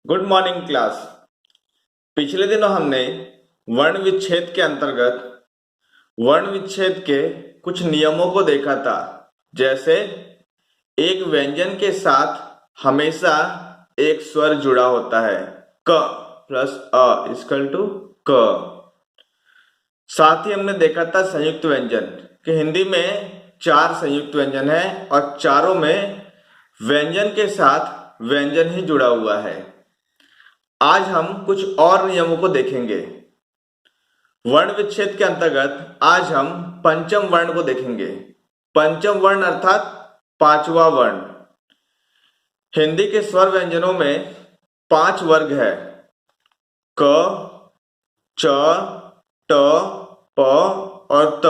Good morning class. पिछले दिनों हमने वर्ण विच्छेद के अंतर्गत वर्ण विच्छेद के कुछ नियमों को देखा था। जैसे एक व्यंजन के साथ हमेशा एक स्वर जुड़ा होता है, क प्लस अ इक्वल टू क। साथ ही हमने देखा था संयुक्त व्यंजन कि हिंदी में 4 संयुक्त व्यंजन है और चारों में व्यंजन के साथ व्यंजन ही जुड़ा हुआ है। आज हम कुछ और नियमों को देखेंगे। वर्ण विच्छेद के अंतर्गत आज हम पंचम वर्ण को देखेंगे। पंचम वर्ण अर्थात पांचवा वर्ण। हिंदी के स्वर व्यंजनों में 5 वर्ग है, क, च, ट, प और त।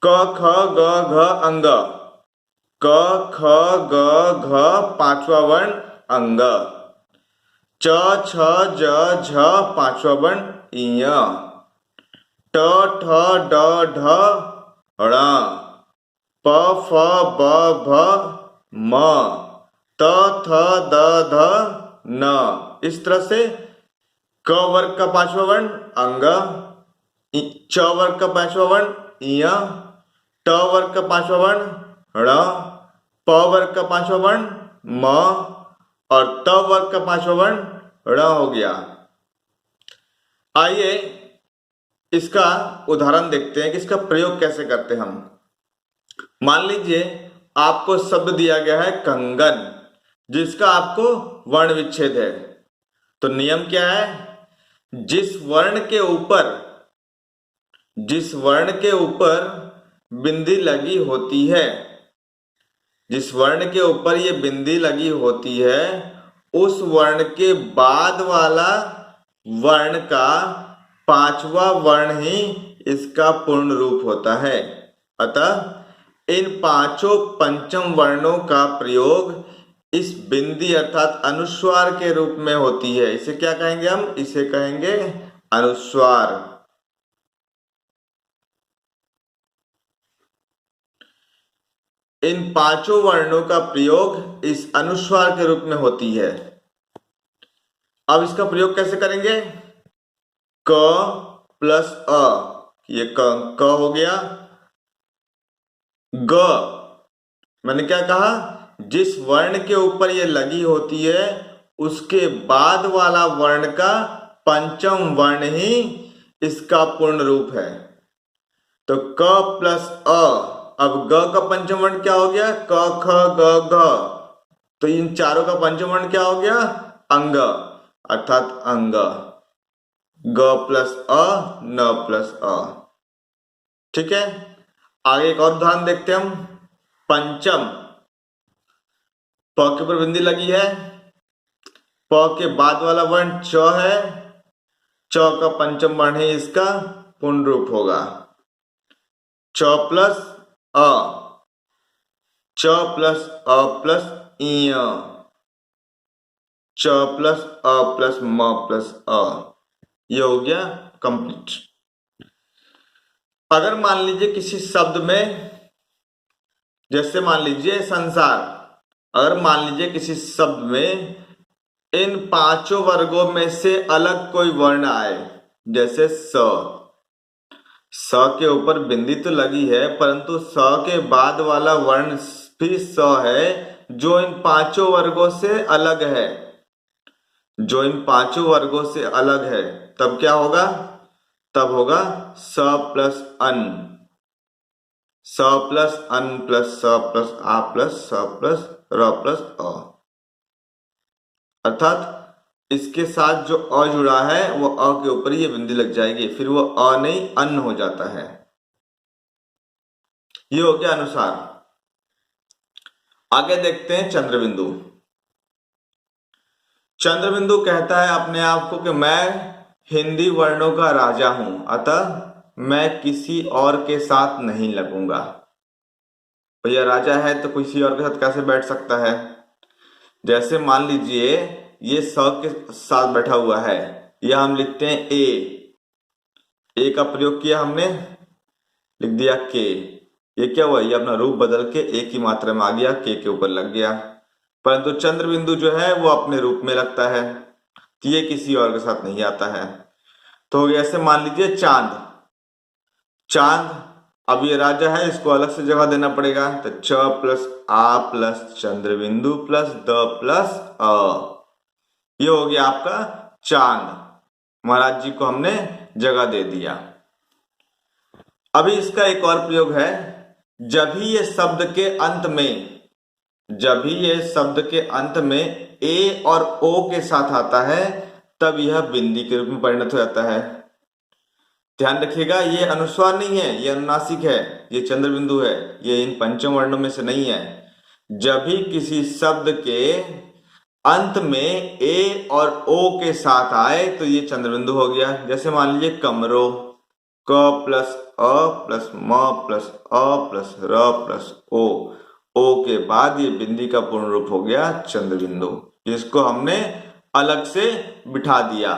क, ख, ग, घ, अंग। क, ख, ग, घ पांचवा वर्ण अंग। च, छ, ज, झ पांचवा वर्ण इय। ट, ठ, ड, ढ ण। प, फ, ब, भ, म। त, थ, द, ध, न। इस तरह से क वर्ग का पांचवा वर्ण अंग, च वर्ग का पांचवा वर्ण इय, ट वर्ग का पांचवा वर्ण ण, प वर्ग का पांचवा वर्ण म और त वर्ग का पांचवा वर्ण ण हो गया। आइए इसका उदाहरण देखते हैं कि इसका प्रयोग कैसे करते हैं हम। मान लीजिए आपको शब्द दिया गया है कंगन, जिसका आपको वर्ण विच्छेद है। तो नियम क्या है? जिस वर्ण के ऊपर बिंदी लगी होती है, जिस वर्ण के ऊपर ये बिंदी लगी होती है, उस वर्ण के बाद वाला वर्ण का पांचवा वर्ण ही इसका पूर्ण रूप होता है। अतः इन पांचों पंचम वर्णों का प्रयोग इस बिंदी अर्थात अनुस्वार के रूप में होती है। इसे क्या कहेंगे? हम इसे कहेंगे अनुस्वार। इन पांचों वर्णों का प्रयोग इस अनुस्वार के रूप में होती है। अब इसका प्रयोग कैसे करेंगे? क प्लस अ, ये क हो गया। ग, मैंने क्या कहा? जिस वर्ण के ऊपर ये लगी होती है उसके बाद वाला वर्ण का पंचम वर्ण ही इसका पूर्ण रूप है। तो क प्लस अ। अब ग का पंचम वर्ण क्या हो गया? क, ख, ग, घ। तो इन चारों का पंचम वर्ण क्या हो गया? अंग, अर्थात अंग। ग प्लस अ, न प्लस अ। ठीक है, आगे एक और उदाहरण देखते हैं हम। पंचम, प के ऊपर बिंदी लगी है, प के बाद वाला वर्ण च है, च का पंचम वर्ण ही इसका पूर्ण रूप होगा। च प्लस अ, च प्लस अ प्लस इय, च प्लस अ प्लस म प्लस अ। ये हो गया कंप्लीट। अगर मान लीजिए किसी शब्द में, जैसे मान लीजिए संसार, अगर मान लीजिए किसी शब्द में इन पांचों वर्गों में से अलग कोई वर्ण आए, जैसे स के ऊपर बिंदी तो लगी है परंतु स के बाद वाला वर्ण भी स है, जो इन पांचों वर्गों से अलग है, जो इन पांचों वर्गों से अलग है, तब क्या होगा? तब होगा स प्लस अन, स प्लस अन प्लस स प्लस आ प्लस स प्लस र प्लस अ। अर्थात इसके साथ जो अ जुड़ा है वो अ के ऊपर ही ये बिंदी लग जाएगी, फिर वो अ नहीं अन हो जाता है। ये हो गया अनुसार। आगे देखते हैं चंद्रबिंदु। चंद्रबिंदु कहता है अपने आप को कि मैं हिंदी वर्णों का राजा हूं, अतः मैं किसी और के साथ नहीं लगूंगा। भैया राजा है तो किसी और के साथ कैसे बैठ सकता है? जैसे मान लीजिए ये स के साथ बैठा हुआ है, यह हम लिखते हैं ए का प्रयोग किया हमने, लिख दिया के। ये क्या हुआ? ये अपना रूप बदल के ए की मात्रा में आ गया, के ऊपर लग गया। परंतु चंद्र बिंदु जो है वो अपने रूप में लगता है, तो ये किसी और के साथ नहीं आता है। तो ऐसे मान लीजिए चांद, चांद अब ये राजा है, इसको अलग से जगह देना पड़ेगा, तो च प्लस आ प्लस चंद्र बिंदु प्लस द प्लस अ, ये हो गया आपका चांद। महाराज जी को हमने जगह दे दिया। अभी इसका एक और प्रयोग है, जब भी ये शब्द के अंत में, जब भी ये शब्द के अंत में ए और ओ के साथ आता है तब यह बिंदी के रूप में परिणत हो जाता है। ध्यान रखिएगा, ये अनुस्वार नहीं है, ये अनुनासिक है, ये चंद्र बिंदु है, ये इन पंचम वर्णों में से नहीं है। जब भी किसी शब्द के अंत में ए और ओ के साथ आए तो ये चंद्र बिंदु हो गया। जैसे मान लीजिए कमरो, क प्लस अ प्लस म प्लस अ प्लस र प्लस ओ के बाद ये बिंदी का पूर्ण रूप हो गया चंद्र बिंदु। इसको हमने अलग से बिठा दिया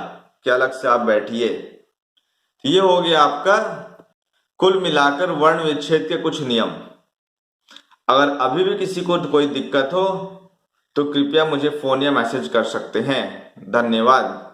कि अलग से आप बैठिए। ये हो गया आपका कुल मिलाकर वर्ण विच्छेद के कुछ नियम। अगर अभी भी किसी को कोई दिक्कत हो तो कृपया मुझे फोन या मैसेज कर सकते हैं। धन्यवाद।